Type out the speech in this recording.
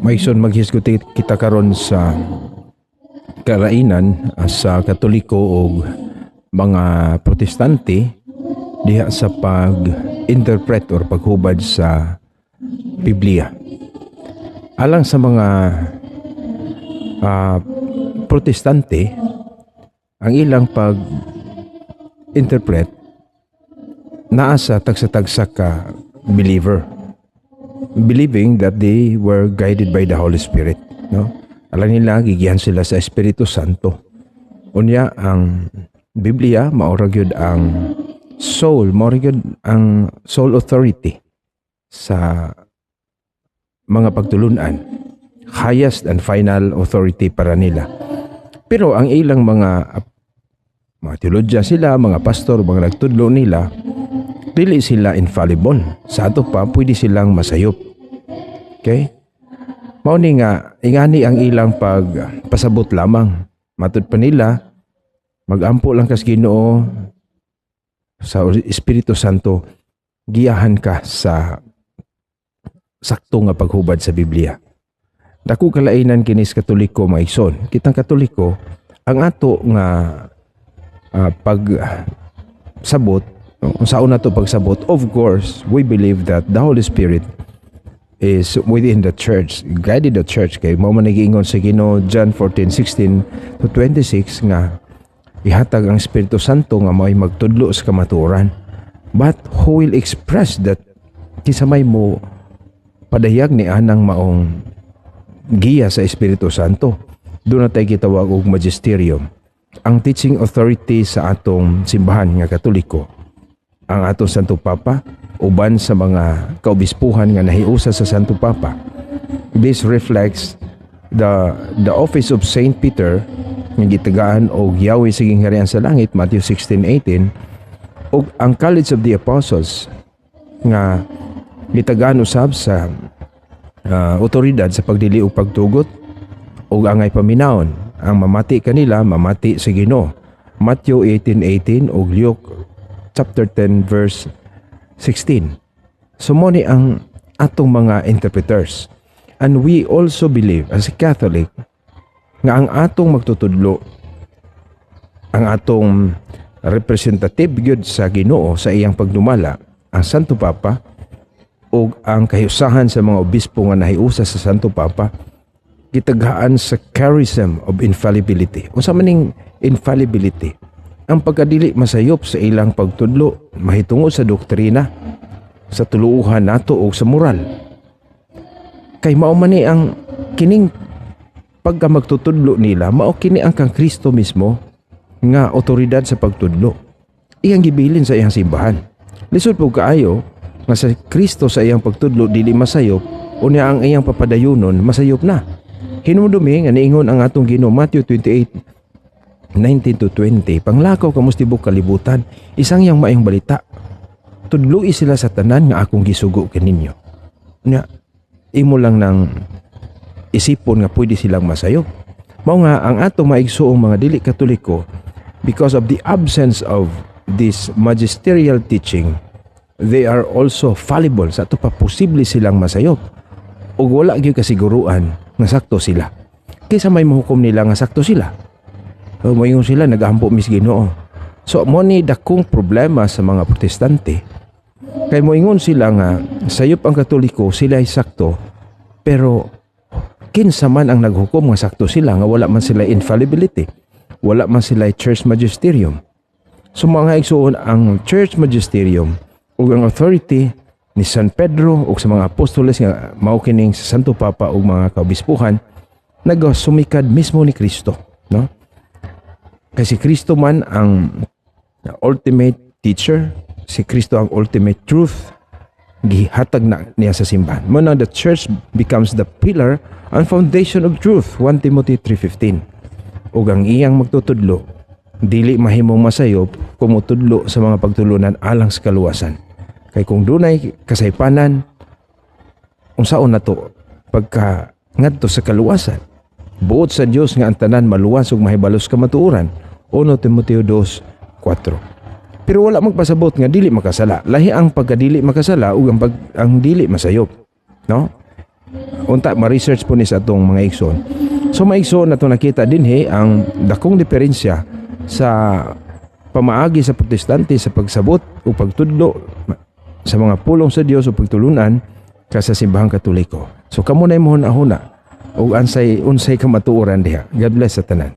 Maison maghisguti kita karon sa karainan sa Katoliko o mga Protestante diha sa pag-interpret or paghubad sa Biblia. Alang sa mga Protestante, ang ilang pag-interpret naa sa tagsa-tagsa ka believer, believing that they were guided by the Holy Spirit, no? Alam nila gigihan sila sa Espiritu Santo. Unya ang Biblia maura gyud ang soul, maura gyud ang soul authority sa mga pagtulunan, highest and final authority para nila. Pero ang ilang mga teologya sila, mga pastor, mga nagtudlo nila, dili sila infallible. Sa ato pa, pwede silang masayop. Okay? Mauni nga, ingani ang ilang pagpasabot lamang. Matud pa nila, magampo lang kas Ginoo sa Espiritu Santo, giyahan ka sa sakto nga paghubad sa Biblia. Dako kalainan kinis Katoliko maison. Kitang Katoliko, ang ato nga pagsabot, sa una to pagsabot, of course, we believe that the Holy Spirit is within the church, guided the church. Kay mo man nagiingon sa Ginoo John 14:16-26 nga ihatag ang Espiritu Santo nga may magtudlo sa kamatuoran. But who will express that? Kisa may mo padayag ni anang maong giya sa Espiritu Santo. Doon na tayo gitawag og magisterium. Ang teaching authority sa atong simbahan nga Katoliko, ang atong Santo Papa, uban sa mga kaobispuhan nga nahiusa sa Santo Papa. This reflects the office of Saint Peter nga gitagaan og Yahweh sa gingharian sa langit, Matthew 16:18, ug ang College of the Apostles nga gitagaan usab sa otoridad sa pagdili og pagtugot ug angay paminawon. Ang mamati kanila mamati sa Ginoo, Matthew 18:18 ug Luke chapter 10 verse 16. So mo ni ang atong mga interpreters. And we also believe as a Catholic nga ang atong magtutudlo, ang atong representative gyud sa Ginoo sa iyang pagdumala, ang Santo Papa, ug ang kahiusahan sa mga obispo nga nahiusa sa Santo Papa, gitaghaan sa charism of infallibility. Unsa man ning infallibility? Ang pagkadili masayop sa ilang pagtudlo mahitungod sa doktrina, sa tuluuhan nato o sa moral. Kay mao man ni ang kining pagka magtutudlo nila, mao kini ang kang Kristo mismo nga otoridad sa pagtudlo. Iyang gibilin sa iyang simbahan. Lisod po kaayo nga sa Kristo sa iyang pagtudlo dili masayop, unya ang iyang papadayunon masayop na. Hinumdumi nga niingon ang atong Ginoo Matthew 28:19-20, panglakaw kamustibok kalibutan, isang yang maayong balita. Tudloi sila sa tanan nga akong gisugo kaninyo. Unya imo lang nang isipon nga pwede silang masayop. Mao nga ang atong maigsuong mga dili Katoliko, because of the absence of this magisterial teaching, they are also fallible. Sa ato pa posible silang masayop ug wala gyud kasiguruan nga sakto sila. Kaysa may mahukom nila nga sakto sila, o mayon sila nagahampo mis Ginoo. So mo ni dakong problema sa mga Protestante, kay moingon sila nga sayop ang Katoliko, sila ay sakto, pero kinsa man ang naghukom nga sakto sila, nga wala man sila infallibility, wala man sila church magisterium. So mga igsuon, ang church magisterium ug ang authority ni San Pedro ug sa mga apostoles nga mao kining sa Santo Papa ug mga kaobispuhan nagsumikad mismo ni Kristo, no? Kasi Kristo man ang ultimate teacher, si Kristo ang ultimate truth, gihatag na niya sa simbahan. Muna the church becomes the pillar and foundation of truth, 1 Timothy 3:15. Ug ang iyang magtutudlo dili mahimong masayop kung mutudlo sa mga pagtulunan alang sa kaluwasan. Kay kung dunay kasaypanan, unsaon na to pagka ngadto sa kaluwasan? Buot sa Dios nga ang tanan maluwas ug mahibalos ka matuoran, 1 Timoteo 2:4. Pero wala magpasabot nga dili makasala. Lahi ang pagkadili makasala ug ang dili masayop, no? unta ma-research po ni sa atong mga igsoon. So maigsoon na to nakita dinhi ang dakong diferensya sa pamaagi sa protestante sa pagsabot o pagtudlo sa mga pulong sa Dios o pagtulunan sa simbahang katoliko. So kamo na mo huna-huna o unsay kamatuoran diha. God bless sa tanan.